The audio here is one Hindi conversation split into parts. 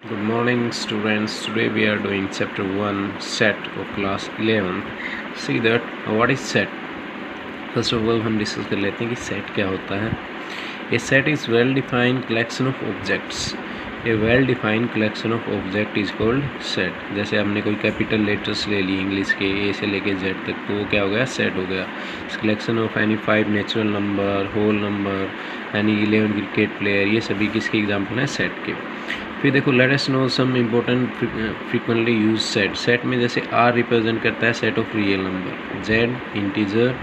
Good morning students. Today we are doing chapter 1 set of class 11. See that what is set. First of all हम डिस्कस कर लेते हैं कि set क्या होता है. A set is well defined collection of objects. A well defined collection of object is called set. जैसे हमने कोई कैपिटल लेटर्स ले लिए इंग्लिश के A से लेके Z तक, तो वो क्या हो गया, सेट हो गया. Collection of any 5 natural number, whole number, any 11 cricket player, ये सभी किसके एग्जाम्पल हैं, सेट के. फिर देखो let us know some important frequently use set. Set में जैसे आर रिप्रेजेंट करता है set of real number, Z integer,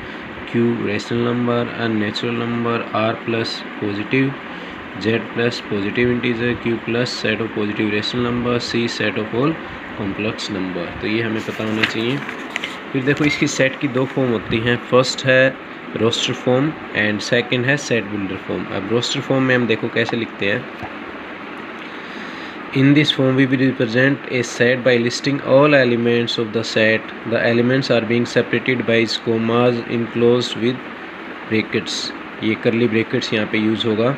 Q rational number, N natural number, R plus positive, Z plus positive integer, Q plus set of positive rational number, C set of all complex number. तो ये हमें पता होना चाहिए. फिर देखो इसकी सेट की दो फॉर्म होती हैं. फर्स्ट है रोस्टर फॉर्म एंड सेकंड है सेट बिल्डर फॉर्म. अब रोस्टर फॉर्म में हम देखो कैसे लिखते हैं. In this form we will represent a set by listing all elements of the set. The elements are being separated by commas enclosed with brackets. ये curly brackets यहाँ पे यूज़ होगा.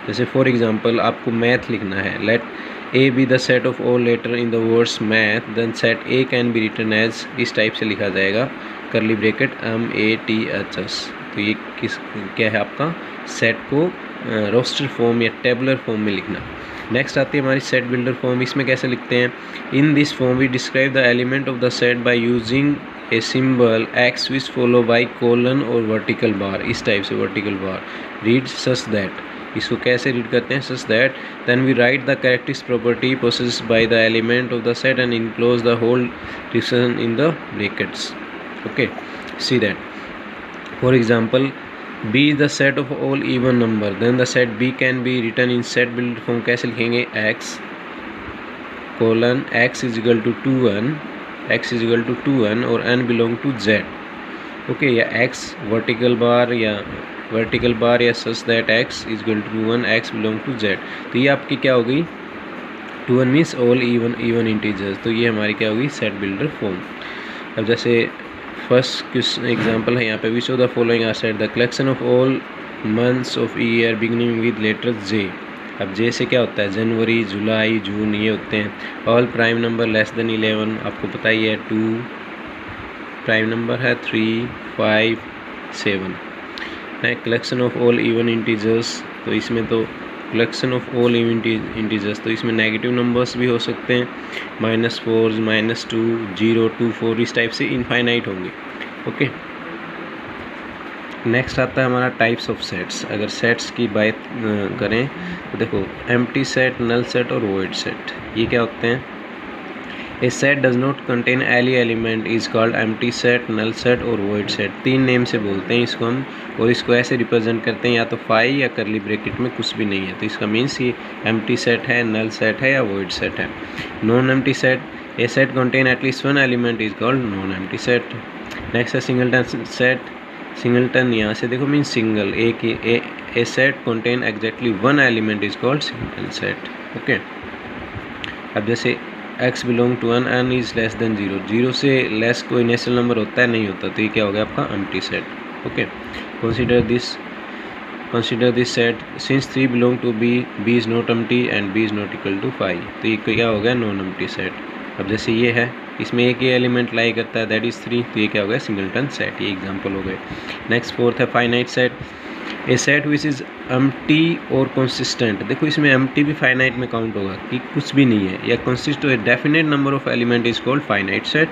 जैसे फॉर एग्जांपल आपको मैथ लिखना है. Let A be the set of all letter in the words math, then set A can be written as, इस टाइप से लिखा जाएगा, curly bracket MATHS. तो ये क्या है आपका सेट को रोस्टर फॉर्म या टेबुलर फॉर्म में लिखना. नेक्स्ट आती है हमारी सेट बिल्डर फॉर्म. इसमें कैसे लिखते हैं. In this form we describe the element of the set by using a symbol x which follow by colon और वर्टिकल बार. इस टाइप से vertical bar. Read such that. इसको कैसे रीड करते हैं, such that. Then we write the characteristic property possessed by the element of the set and enclose the whole description in the brackets. Okay, see that. For example B is the set of all even number. Then the set B can be written in set builder form. कैसे लिखेंगे, x colon x is equal to 2n, x is equal to 2n और n belong to z. Okay, या x vertical bar या such that x is equal to 1, x belong to z. तो ये आपकी क्या हो गई, 2n means all even integers. तो ये हमारी क्या होगी, सेट बिल्डर फॉर्म. अब जैसे फर्स्ट एग्जाम्पल है यहाँ पे. Which of the following are set. The collection of all months of year beginning with letter J. अब जे से क्या होता है, जनवरी, जुलाई, जून, ये होते हैं. All prime number less than 11, आपको पता ही है. 2 प्राइम नंबर है, 3, 5, 7. Collection of all even integers. तो इसमें तो collection of all even integers, तो इसमें नेगेटिव नंबर्स भी हो सकते हैं. -4, -2, 0, 2, 4, इस टाइप से इनफाइनाइट होंगे. ओके, नेक्स्ट आता है हमारा टाइप्स ऑफ सेट्स. अगर सेट्स की बात करें तो देखो एम्प्टी सेट, नल सेट और वॉइड सेट. ये क्या होते हैं. A set does not contain any element is called empty set, null set और वॉइड सेट. 3 नेम से बोलते हैं इसको हम, और इसको ऐसे रिप्रेजेंट करते हैं या तो फाई या करली ब्रैकेट में कुछ भी नहीं है. तो इसका मीन्स ये एम्प्टी सेट है, नल सेट है या वॉइड सेट है. Non empty set. A set contain at least 1 element is called non empty set. Next है सिंगलटन सेट. सिंगलटन यहाँ से देखो means single. A set contain exactly 1 element is called singleton set. Okay, अब जैसे x belong to n is less than 0. 0 से लेस कोई नेचुरल नंबर होता है, नहीं होता. तो ये क्या हो गया आपका empty set. Okay, consider this set. Since 3 belong to b, b is not empty and b is not equal to 5. तो ये क्या हो गया, नॉन एम्प्टी सेट. अब जैसे ये है, इसमें एक ही एलिमेंट लाई करता है, दैट इज 3. तो ये क्या हो गया, सिंगलटन सेट. ये एग्जाम्पल हो गए. नेक्स्ट फोर्थ है finite set. A set which is empty और कंसिस्टेंट. देखो इसमें एम्प्टी भी फाइनाइट में काउंट होगा कि कुछ भी नहीं है, या consist of a definite number of element is called finite set.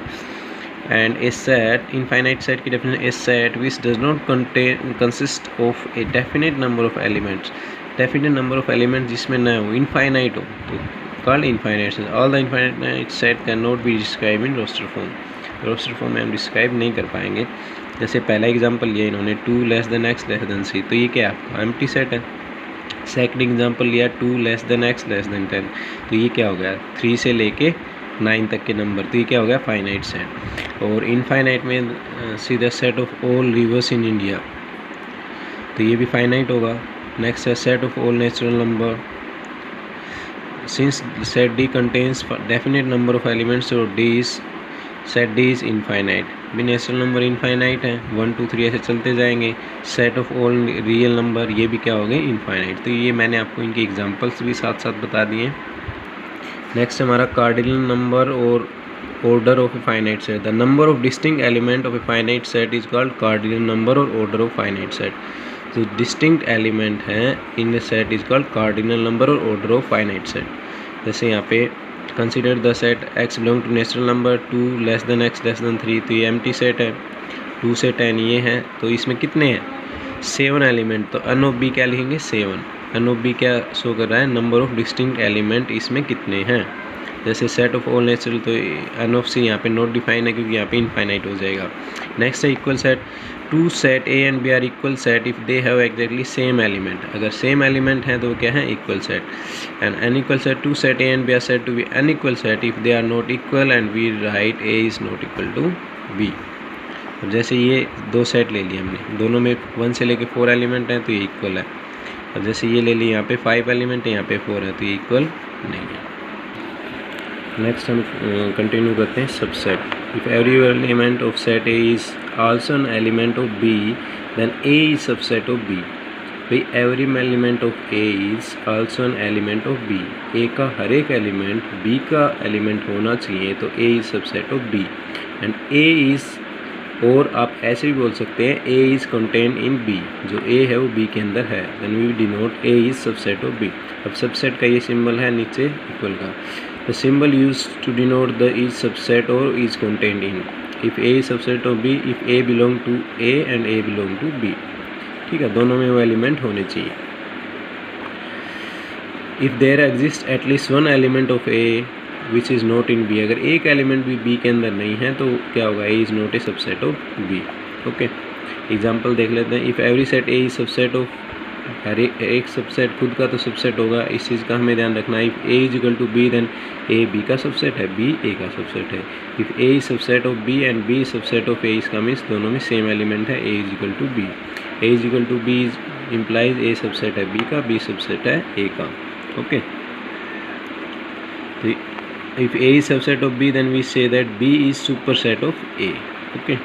And a set, infinite set की definition, a set which does not consist of a definite number of elements. Definite number of element जिसमें न हो, इनफाइनाइट हो, तो called infinite set. All the infinite set can not be describe in roster form. Roster form में हम डिस्क्राइब नहीं कर पाएंगे. जैसे पहला एग्जांपल लिया इन्होंने, 2 less than x less than c. तो ये क्या है, एम्प्टी सेट है. सेकंड एग्जांपल लिया 2 less than x less than 10. तो ये क्या हो गया, 3 से लेके 9 तक के नंबर. तो ये क्या हो गया, फाइनाइट सेट. और इनफाइनाइट में सीधा set of all reverse in India. तो ये भी फाइनाइट होगा. नेक्स्ट है set of all natural number. Since set D contains definite number of elements और सेट डी इज़ इनफाइनाइट. भी नेचुरल नंबर इनफाइनाइट है, 1, 2, 3 ऐसे चलते जाएंगे. Set of all real number, ये भी क्या हो गए, इनफाइनाइट. तो ये मैंने आपको इनके एग्जांपल्स भी साथ साथ बता दिए. नेक्स्ट हमारा कार्डिनल नंबर और order of a finite set. The number of distinct element of a finite set is called cardinal number or order of finite set. जो distinct element हैं in a set is called cardinal number or order of finite set. जैसे यहाँ पे consider the set x belong to natural number 2 less than x less than 3, तो ये empty set है, 2 से 10 ये है, तो इसमें कितने हैं 7 एलिमेंट, तो n of b क्या लिखेंगे 7, n of b क्या शो कर रहा है नंबर ऑफ डिस्टिंक्ट एलिमेंट इसमें कितने हैं। जैसे सेट ऑफ ऑल नेचुरल, तो एन ऑफ सी यहाँ पे नॉट डिफाइन है क्योंकि यहाँ पे इनफाइनाइट हो जाएगा। नेक्स्ट है equal set, two set A and B are equal set if they have exactly same element, अगर सेम एलिमेंट है तो क्या है equal set. And unequal set, two set A and B are said to be unequal set if they are not equal and we write A is not equal to B. अब जैसे ये दो सेट ले लिए हमने, दोनों में 1 से लेके 4 एलिमेंट हैं तो ये इक्वल है। अब जैसे ये ले लिए यहाँ पे 5 एलिमेंट है, यहाँ पे 4 है, तो ये इक्वल नहीं है। नेक्स्ट हम कंटिन्यू करते हैं subset. If every element of set A is also an element of B then A is subset of B. भाई every element of A is also an element of B, A का हर एक एलिमेंट बी का एलिमेंट होना चाहिए, तो A is subset of B. And A is, और आप ऐसे भी बोल सकते हैं A is contain in B, जो ए है वो बी के अंदर है, then we denote A is subset of B. अब सबसेट का ये सिंबल है नीचे इक्वल का, the symbol used to denote the is subset or is contained in. If A is subset of B, if A belong to A and A belong to B, ठीक है, दोनों में वो एलिमेंट होने चाहिए। If there exists at least one element of A which is not in B, अगर एक एलिमेंट भी B के अंदर नहीं है तो क्या होगा A is not a subset of B। Okay, example देख लेते हैं। If every set A is subset of, हर एक सबसेट खुद का तो सबसेट होगा, इस चीज़ का हमें ध्यान रखना है। If A is equal to B then A B का सबसेट है, बी ए का सबसेट है। If A is subset of B and B subset of A, इसका मीन्स दोनों में सेम एलिमेंट है, A is equal to B. A is equal to B is implies A subset है बी का, बी सबसेट है ए का। ओके, तो if A is subset of B then we say that B is superset of A. Okay,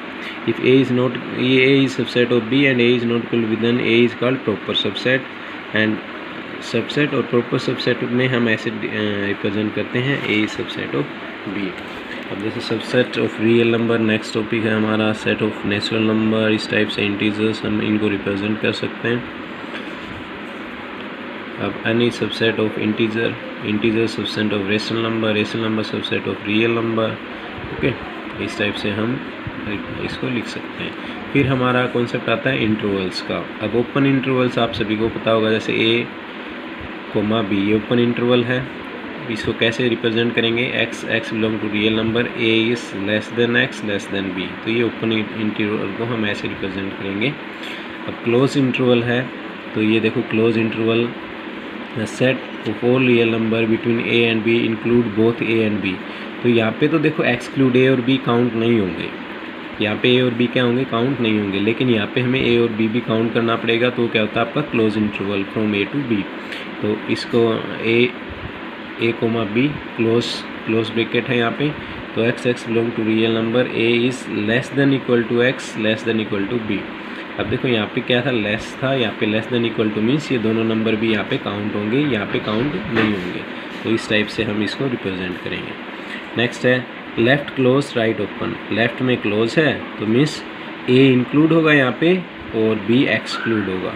if A is not, A is subset of B and A is not equal to B, then A is called proper subset। and subset और proper subset में हम ऐसे रिप्रेजेंट करते हैं A is subset of B। अब जैसे subset of real number, next topic है हमारा सेट ऑफ नेचुरल नंबर। इस टाइप से इंटीजर्स हम इनको रिप्रेजेंट कर सकते हैं। अब any subset of integer, integer subset of rational number, rational number subset of real number. Okay, इस टाइप से हम इसको लिख सकते हैं। फिर हमारा कॉन्सेप्ट आता है इंटरवल्स का। अब ओपन इंटरवल्स आप सभी को पता होगा, जैसे ए कोमा बी, ये ओपन इंटरवल है, इसको कैसे रिप्रेजेंट करेंगे, x, x belong to real number, A is less than x less than B, तो ये ओपन इंटरवल को हम ऐसे रिप्रेजेंट करेंगे। अब क्लोज इंटरवल है, तो ये देखो close interval, set of all real number between A and B include both A and B. तो यहाँ पे तो देखो exclude A or B count नहीं होंगे, यहाँ पे ए और बी क्या होंगे, काउंट नहीं होंगे, लेकिन यहाँ पे हमें ए और बी भी काउंट करना पड़ेगा, तो क्या होता है आपका close interval from A to B. तो इसको A comma B close bracket है यहाँ पे, तो x x belong to real number, A is less than equal to x less than equal to B. अब देखो यहाँ पे क्या था, लेस था, यहाँ पे less than equal two means ये दोनों नंबर भी यहाँ पे काउंट होंगे, यहाँ पे काउंट नहीं होंगे, तो इस टाइप से हम इसको रिप्रेजेंट करेंगे। नेक्स्ट है left close right open. Left में क्लोज है तो मीन्स ए इंक्लूड होगा यहाँ पे और बी एक्सक्लूड होगा,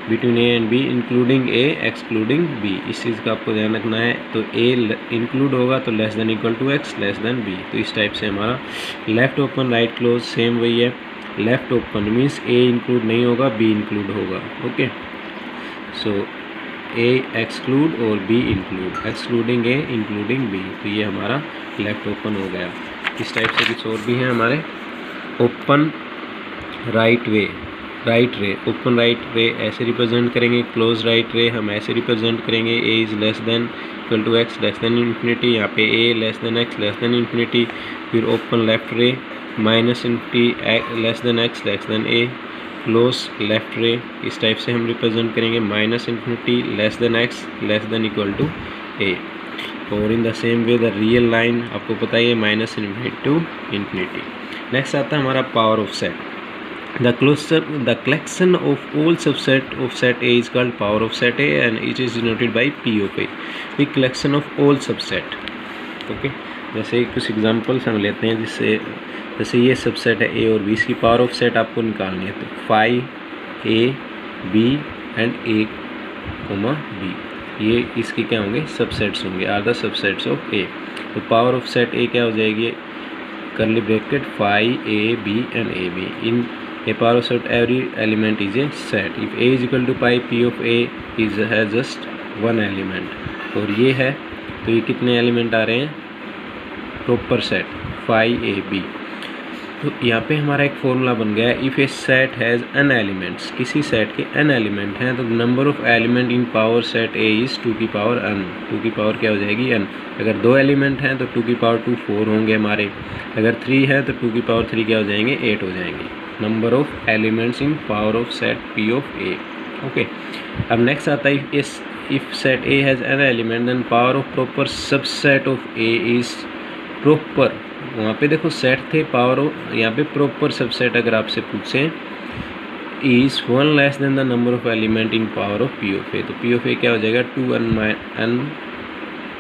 between A and B including A excluding B, इस चीज़ का आपको ध्यान रखना है। तो ए इंक्लूड होगा तो less than equal to x less than B, तो इस टाइप से हमारा left open right close same वही है। Left open means A include नहीं होगा, बी इंक्लूड होगा। ओके, सो ए एक्सक्लूड और B include, excluding A including B, तो ये हमारा लेफ़्ट ओपन हो गया। इस टाइप से कुछ और भी हैं हमारे। ओपन राइट वे, राइट रे, ओपन राइट रे ऐसे रिप्रेजेंट करेंगे, क्लोज राइट रे हम ऐसे रिप्रेजेंट करेंगे, A is less than equal to x less than infinity, यहाँ पे A less than x less than infinity. फिर open left ray minus infinity less than x less than A, close left ray इस टाइप से हम रिप्रेजेंट करेंगे, minus infinity less than x less than equal to A. और in the same way the real line आपको पता ही है, minus infinity to infinity. Next आता है हमारा power of set. The collection of all subset of set A is called power of set A and it is denoted by P of A. The collection of all subset. Okay. जैसे कुछ एग्जांपल्स हम लेते हैं जिससे जैसे ये सबसेट है ए और बी, इसकी पावर ऑफ सेट आपको निकालनी है। तो phi A B and A comma B, ये इसके क्या होंगे, सबसेट्स होंगे, are the subsets of A. तो पावर ऑफ सेट ए क्या हो जाएगी, curly bracket phi A B and A B in A power of set every element is a set if A is equal to phi P of A is है जस्ट वन एलिमेंट। और ये है तो ये कितने एलिमेंट आ रहे हैं, proper set phi A B. तो यहाँ पे हमारा एक फॉर्मूला बन गया है, if A set has n elements, किसी सेट के एन एलिमेंट हैं तो number of element in power set A is 2 की पावर n, 2 की पावर क्या हो जाएगी n। अगर 2 एलिमेंट हैं तो 2 की पावर 2 4 होंगे हमारे, अगर 3 है तो 2 की पावर 3 क्या हो जाएंगे, 8 हो जाएंगे। Number of elements in power of set P of A. Okay, अब नेक्स्ट आता है if set A has n element then power of proper subset of A is proper. वहाँ पे देखो सेट थे, पावर यहाँ पे प्रॉपर सबसेट अगर आपसे पूछें is 1 less than the number of element in power of P of A. तो पी ऑफ ए क्या हो जाएगा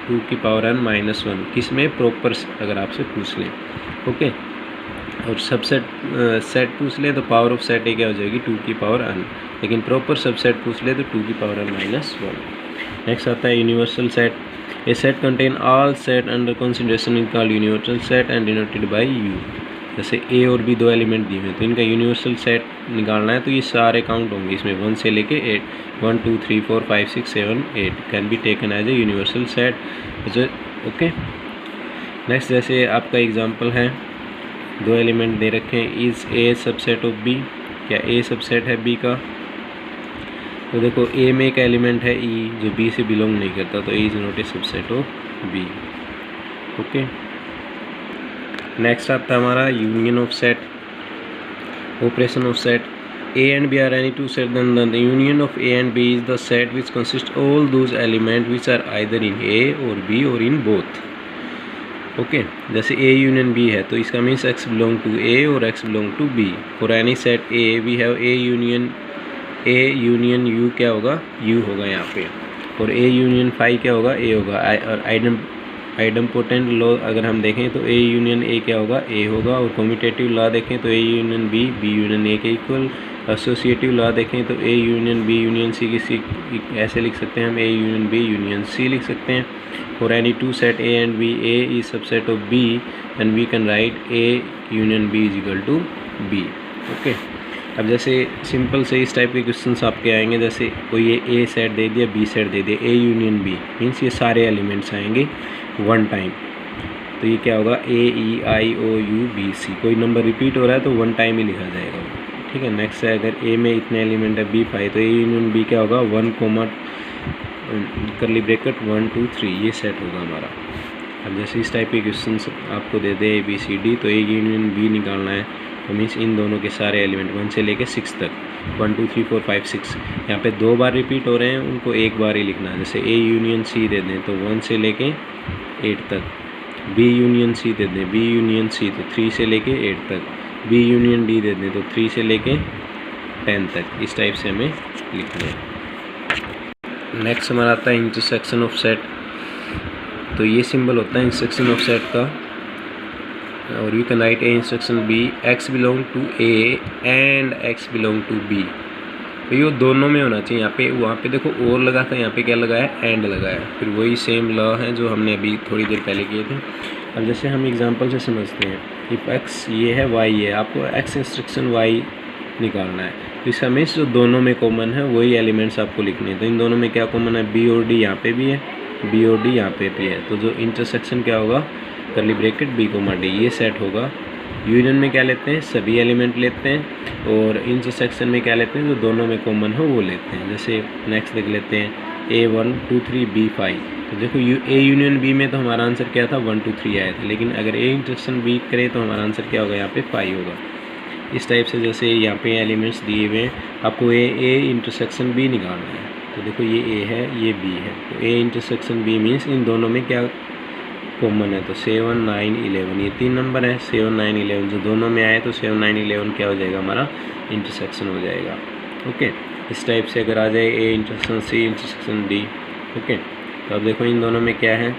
2 की पावर n माइनस 1, किस में, प्रॉपर अगर आपसे पूछ लें। ओके, और सबसेट सेट पूछ ले तो पावर ऑफ सेट ए क्या हो जाएगी 2 की पावर n, लेकिन प्रॉपर सबसेट पूछ ले तो 2 की पावर n माइनस 1। नेक्स्ट आता है universal set. A set contain all set under consideration is called universal set and denoted by you. जैसे ए और बी 2 एलिमेंट दिए हैं तो इनका यूनिवर्सल सेट निकालना है, तो ये सारे काउंट होंगे इसमें 1 से लेके 8, 1 2 3 4 5 6 7 8 can be taken as a universal set. Okay, next जैसे आपका एग्जांपल है, 2 एलिमेंट दे रखे हैं, is A subset of B, क्या ए सबसेट है बी का। तो देखो ए में एक एलिमेंट है ई जो बी से बिलोंग नहीं करता, तो E is not a subset of B. Okay, next आता है हमारा union of set, operation of set. A and B are any two set then the union of A and B is the set which consist all those element which are either in A or B और इन बोथ। ओके, जैसे ए यूनियन बी है तो इसका means x belong to A और x belong to B. For any set A we have A union U क्या होगा, यू होगा यहाँ पे। और ए यूनियन फाई क्या होगा, ए होगा। और आइडम्पोटेंट लॉ अगर हम देखें तो ए यूनियन ए क्या होगा, ए होगा। और कम्यूटेटिव लॉ देखें तो A union B, B union A के इक्वल। एसोसिएटिव लॉ देखें तो A union B union C की ऐसे लिख सकते हैं हम, A union B union C लिख सकते हैं। For any two set A and B, A is subset of B and we can write A union B is equal to B. Okay, अब जैसे सिंपल से इस टाइप के क्वेश्चंस आपके आएंगे, जैसे कोई ये ए सेट दे दिया, बी सेट दे दिया, ए यूनियन बी मीन्स ये सारे एलिमेंट्स आएंगे वन टाइम। तो ये क्या होगा, ए ई आई ओ यू बी सी, कोई नंबर रिपीट हो रहा है तो वन टाइम ही लिखा जाएगा। ठीक है, नेक्स्ट है अगर ए में इतने एलिमेंट है बी 5, तो ए यूनियन बी क्या होगा 1 कोमा करली ब्रैकेट 1 2 3, ये सेट होगा हमारा। अब जैसे इस टाइप के क्वेश्चन आपको दे दे ए बी सी डी, तो ए यूनियन बी निकालना है, तो मीन्स इन दोनों के सारे एलिमेंट 1 से लेके 6 तक, 1 2 3 4 5 6 यहाँ पे 2 बार रिपीट हो रहे हैं, उनको एक बार ही लिखना है। जैसे ए यूनियन सी दे दें तो 1 से लेके 8 तक, बी यूनियन सी दे दें, बी यूनियन सी तो 3 से लेके 8 तक, बी यूनियन डी दे दें तो 3 से लेके 10 तक। इस टाइप से हमें लिखना है। नेक्स्ट हमारा आता है इंटरसेक्शन ऑफ सेट। तो ये सिंबल होता है इंटरसेक्शन ऑफ सेट का, और you can write A intersection B X belong to A and X belong to B. तो ये दोनों में होना चाहिए। यहाँ पे वहाँ पे देखो और लगा था, यहाँ पे क्या लगा है, एंड लगा है। फिर वही सेम लॉ है जो हमने अभी थोड़ी देर पहले किए थे। अब जैसे हम एग्जांपल से समझते हैं, इफ़ एक्स ये है वाई है, आपको एक्स इंस्ट्रक्शन वाई निकालना है, तो इसका मीन्स जो दोनों में कॉमन है वही एलिमेंट्स आपको लिखने हैं। तो इन दोनों में क्या कॉमन है, बी और डी यहाँ पे भी है, बी और डी यहाँ पे भी है। तो जो इंटरसेक्शन क्या होगा, curly bracket B comma D, ये सेट होगा। यूनियन में क्या लेते हैं, सभी एलिमेंट लेते हैं, और इंटरसेक्शन में क्या लेते हैं, जो दोनों में कॉमन हो वो लेते हैं। जैसे नेक्स्ट देख लेते हैं A1 2 3 B5। तो देखो ए यूनियन बी में तो हमारा आंसर क्या था 1 2 3 आया था, लेकिन अगर ए इंटरसेक्शन बी करें तो हमारा आंसर क्या होगा, यहाँ पे 5 होगा। इस टाइप से जैसे यहाँ पे एलिमेंट्स दिए हुए हैं, आपको ए इंटरसेक्शन बी निकालना है। तो देखो ये ए है, ये बी है, तो ए इंटरसेक्शन बी मीन्स इन दोनों में क्या कॉमन है, तो 7, 9, 11 ये 3 नंबर है। 7, 9, 11 जो दोनों में आए तो 7, 9, 11 क्या हो जाएगा हमारा इंटरसेक्शन हो जाएगा। ओके, इस टाइप से अगर आ जाए A intersection C intersection D. Okay, तो अब देखो इन दोनों में क्या है,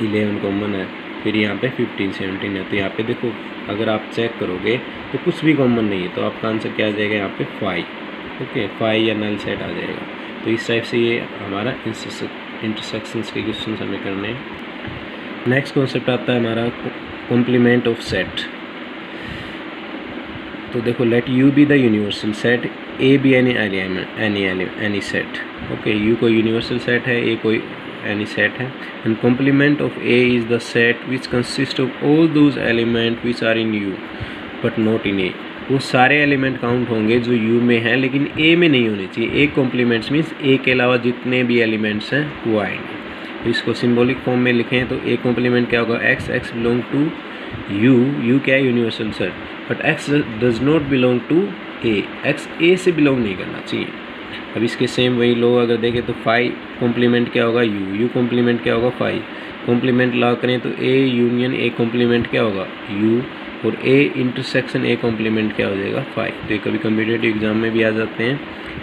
11 कॉमन है, फिर यहाँ पे 15, 17 है। तो यहाँ पे देखो अगर आप चेक करोगे तो कुछ भी कॉमन नहीं है, तो आपका आंसर क्या आ जाएगा यहाँ पे 5। ओके, 5 या नल सेट आ जाएगा। तो इस टाइप से ये हमारा इंटरसेक्शंस के क्वेश्चन हमें करने हैं। नेक्स्ट कॉन्सेप्ट आता है हमारा कॉम्प्लीमेंट ऑफ सेट। तो देखो let U be the universal set, A B any set. Okay, U कोई यूनिवर्सल सेट है, ए कोई एनी सेट है, and complement of A is the set which consist of all those element which are in U but not in A. वो सारे एलिमेंट काउंट होंगे जो यू में हैं लेकिन ए में नहीं होने चाहिए। ए कॉम्प्लीमेंट्स मीन्स ए के अलावा जितने भी एलिमेंट्स हैं वो आएंगे। तो इसको सिंबॉलिक फॉर्म में लिखें तो ए कॉम्प्लीमेंट क्या होगा, x, x belong to U, U क्या है universal set, but x does not belong to A, x A से बिलोंग नहीं करना चाहिए। अब इसके सेम वही लो अगर देखें तो 5 कॉम्प्लीमेंट क्या होगा, यू, यू कॉम्प्लीमेंट क्या होगा 5, कॉम्प्लीमेंट ला करें तो ए यूनियन ए कॉम्प्लीमेंट क्या होगा यू, और ए इंटरसेक्शन ए कॉम्प्लीमेंट क्या हो जाएगा 5। तो ये कभी कम्पिटेटिव एग्जाम में भी आ जाते हैं।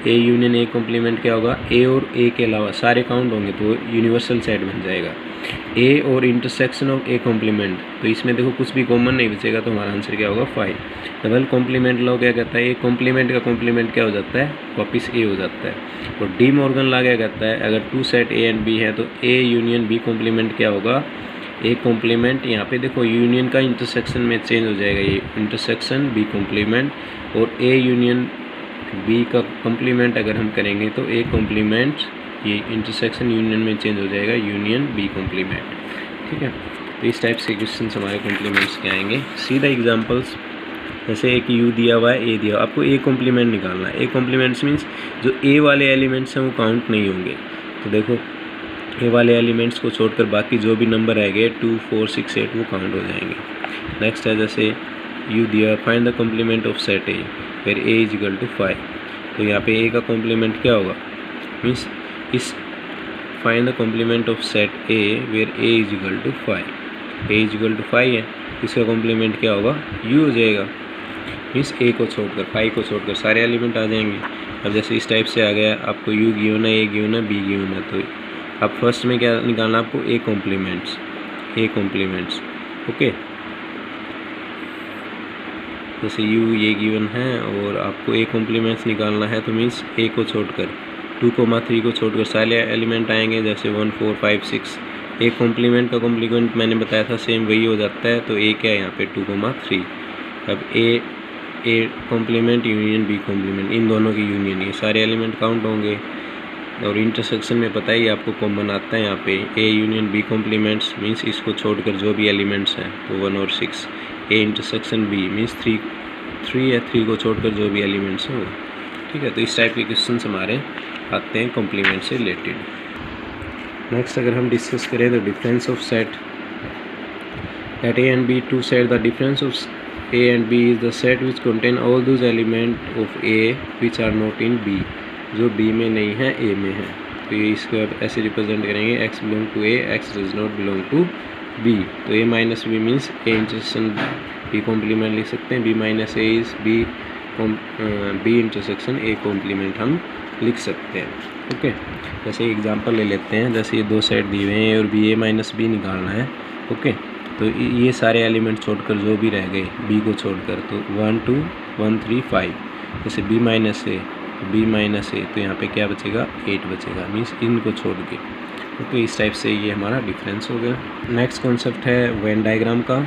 ए यूनियन ए कॉम्प्लीमेंट क्या होगा, ए और ए के अलावा सारे काउंट होंगे तो यूनिवर्सल सेट बन जाएगा। ए और इंटरसेक्शन ऑफ ए कॉम्प्लीमेंट, तो इसमें देखो कुछ भी कॉमन नहीं बचेगा तो हमारा आंसर क्या होगा 5। डबल कॉम्प्लीमेंट लॉ क्या कहता है, ए कॉम्प्लीमेंट का कॉम्प्लीमेंट क्या हो जाता है वापिस ए हो जाता है। और डी मॉर्गन लॉ क्या कहता है, अगर 2 सेट ए एंड बी है तो ए यूनियन बी कॉम्प्लीमेंट क्या होगा, ए कॉम्प्लीमेंट, यहाँ पे देखो यूनियन का इंटरसेक्शन में चेंज हो जाएगा, ये इंटरसेक्शन बी कॉम्प्लीमेंट, और ए यूनियन बी का कॉम्प्लीमेंट अगर हम करेंगे तो ए कॉम्प्लीमेंट, ये इंटरसेक्शन यूनियन में चेंज हो जाएगा यूनियन बी कॉम्प्लीमेंट। ठीक है, तो इस टाइप से क्वेश्चन हमारे कॉम्प्लीमेंट्स के आएंगे। सीधा एग्जांपल्स, जैसे एक यू दिया हुआ है, ए दिया, आपको ए कॉम्प्लीमेंट निकालना है। ए कॉम्प्लीमेंट्स मीन्स जो ए वाले एलिमेंट्स हैं वो काउंट नहीं होंगे। तो देखो ए वाले एलिमेंट्स को छोड़कर बाकी जो भी नंबर आएंगे 2, 4, 6, 8 वो काउंट हो जाएंगे। नेक्स्ट है जैसे यू दिया, find the complement of set A where A is equal to 5। तो यहाँ पे ए का कॉम्प्लीमेंट क्या होगा, मीन्स इस find the complement of set A where A is equal to 5। A is equal to 5 है, इसका कॉम्प्लीमेंट क्या होगा यू हो जाएगा, मीन्स ए को छोड़कर 5 को छोड़कर सारे एलिमेंट आ जाएंगे। अब जैसे इस टाइप से आ गया, आपको यू गिवन है, ए गिवन है, बी गिवन है, तो अब फर्स्ट में क्या निकालना आपको ए कॉम्प्लीमेंट्स, ए कॉम्प्लीमेंट्स। ओके, जैसे यू ये गिवन है और आपको ए कॉम्प्लीमेंट्स निकालना है तो मीन्स ए को छोड़कर 2,3 को छोड़कर सारे एलिमेंट आएंगे, जैसे 1, 4, 5, 6। ए कॉम्प्लीमेंट का कॉम्प्लीमेंट मैंने बताया था सेम वही हो जाता है, तो ए क्या है यहाँ पे 2,3। अब A complement union B complement, इन दोनों की यूनियन, ये सारे एलिमेंट काउंट होंगे। और इंटरसेक्शन में पता ही आपको कॉमन आता है यहाँ पे A union B complements, means इसको छोड़कर जो भी एलिमेंट्स हैं तो 1 और 6। ए इंटरसेक्शन बी मीन्स 3 या 3 को छोड़कर जो भी एलिमेंट्स हैं वो। ठीक है, तो इस टाइप के क्वेश्चन हमारे आते हैं कॉम्प्लीमेंट से रिलेटेड। नेक्स्ट अगर हम डिस्कस करें तो difference of set, at A and B two set the difference of A and B is the set which contain all those element of A which are not in B, जो बी में नहीं है ए में है। तो ये इसको अब ऐसे रिप्रेजेंट करेंगे, x belong to A, x does not belong to B. तो A minus B means A intersection B complement लिख सकते हैं, B minus A is B intersection A complement हम लिख सकते हैं। ओके, जैसे एग्जांपल ले लेते हैं, जैसे ये 2 सेट दिए हुए हैं और बी ए माइनस बी निकालना है। ओके, तो ये सारे एलिमेंट छोड़कर जो भी रह गए बी को छोड़कर, तो 1, 2, 1, 3, 5। जैसे बी माइनस ए, बी माइनस ए, तो यहाँ पे क्या बचेगा 8 बचेगा, मीन्स इनको छोड़ के। तो इस टाइप से ये हमारा डिफरेंस हो गया। नेक्स्ट कॉन्सेप्ट है वेन डायग्राम का,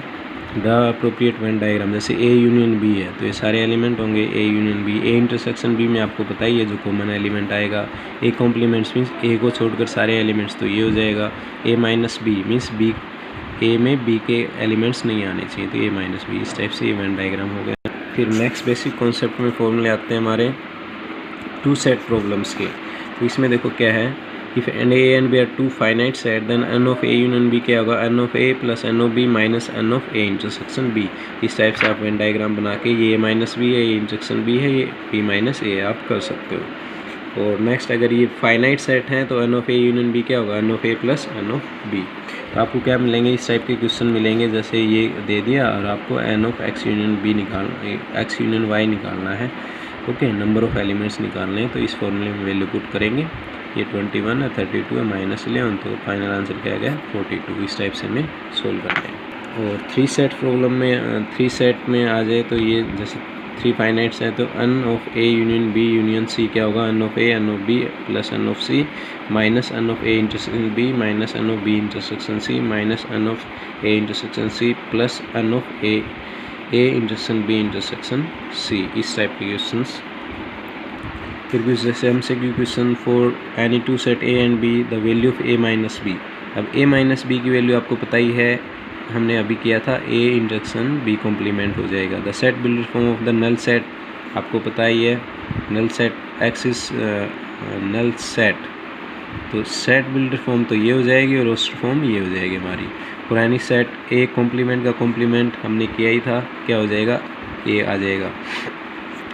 द अप्रोप्रिएट वेन डायग्राम। जैसे ए यूनियन बी है तो ये सारे एलिमेंट होंगे A union B, A intersection B में आपको पता ही है जो कॉमन एलिमेंट आएगा। ए कॉम्प्लीमेंट्स मीन्स ए को छोड़कर सारे एलिमेंट्स, तो ये हो जाएगा ए माइनस बी मीन्स बी, ए में बी के एलिमेंट्स नहीं आने चाहिए, तो ए माइनस बी। इस टाइप से ये वेन डायग्राम हो गया। फिर नेक्स्ट बेसिक कॉन्सेप्ट में फॉर्मूले आते हैं हमारे 2 सेट प्रॉब्लम्स के। तो इसमें देखो क्या है, if n A and B are 2 finite set then n of A union B क्या होगा, n of A plus n of B minus n of A intersection B. इस टाइप से आप वेन डायग्राम बना के ये माइनस बी है, ये इंटरसेक्शन बी है, ये बी माइनस ए आप कर सकते हो। और नेक्स्ट अगर ये फाइनाइट सेट हैं तो n of A union B क्या होगा, n of A plus n of B. तो आपको क्या मिलेंगे, इस टाइप के क्वेश्चन मिलेंगे, जैसे ये दे दिया और आपको n of X union B निकालना, एक्स यूनियन वाई निकालना है। ओके, नंबर ऑफ एलिमेंट्स निकालने हैं, तो इस फॉर्मूले में वैल्यू पुट करेंगे। ये 21 है, 32 है, -11, तो फाइनल आंसर क्या आ गया 42। इस टाइप से हमें सोल्व करते हैं। और 3 सेट प्रॉब्लम में 3 सेट में आ जाए तो ये जैसे 3 फाइनाइट्स हैं तो n of A union B union C क्या होगा, n of A n of B plus n of C minus n of A intersection B minus n of B intersection C minus n of A intersection C plus n of A intersection B intersection C. इस टाइप के क्वेश्चंस। फिर भी जैसे हमसे question for any two set A and B the value of A minus B. अब ए माइनस बी की वैल्यू आपको पता ही है, हमने अभी किया था, ए इंटरसेक्शन बी कॉम्प्लीमेंट हो जाएगा। The set builder form of the null set आपको पता ही है, null set exists null set, तो सेट बिल्डर फॉर्म तो ये हो जाएगी और रोस्टर फॉर्म ये हो जाएगी हमारी। पुरानी सेट ए कॉम्प्लीमेंट का कॉम्प्लीमेंट हमने किया ही था, क्या हो जाएगा, ए आ जाएगा।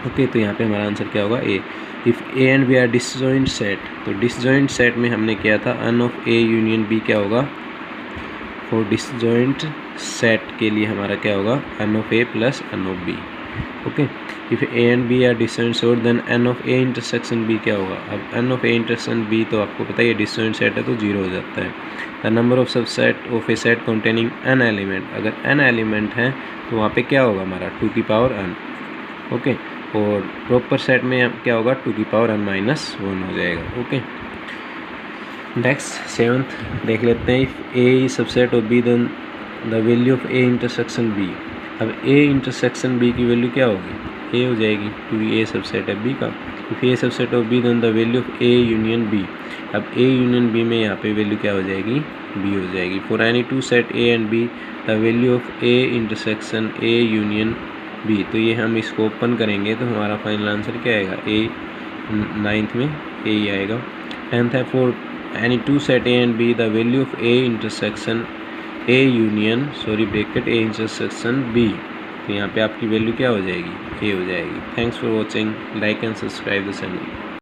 ओके, तो यहाँ पे हमारा आंसर क्या होगा, A. If A and B are disjoint set, तो डिसजॉइंट सेट में हमने किया था n of A union B क्या होगा, फॉर डिसजॉइंट सेट के लिए हमारा क्या होगा, n of A plus n of B. Okay, if A and B are disjoint set then n of A intersection B क्या होगा। अब n of A intersection B तो आपको पता है डिसजॉइंट सेट है तो 0 हो जाता है। The number of subset of A set containing an element, अगर एन एलिमेंट है तो वहाँ पे क्या होगा हमारा 2 की पावर n। ओके, और प्रॉपर सेट में क्या होगा 2 की पावर n माइनस 1 हो जाएगा। ओके, नेक्स्ट 7th देख लेते हैं। If A subset of B then the value of A intersection B. अब ए इंटरसेक्शन बी की वैल्यू क्या होगी, ए हो जाएगी, क्योंकि ए सबसेट है बी का। If A subset of B then the value of A union B. अब ए यूनियन बी में यहाँ पे वैल्यू क्या हो जाएगी, बी हो जाएगी। For any two set A and B the value of A intersection A union B. तो ये हम इसको ओपन करेंगे तो हमारा फाइनल आंसर क्या आएगा, ए 9th में ए ही आएगा। 10th है, for any two set A and B the value of A intersection A union bracket A intersection B. तो यहाँ पे आपकी वैल्यू क्या हो जाएगी, ए हो जाएगी। Thanks for watching, like and subscribe the channel.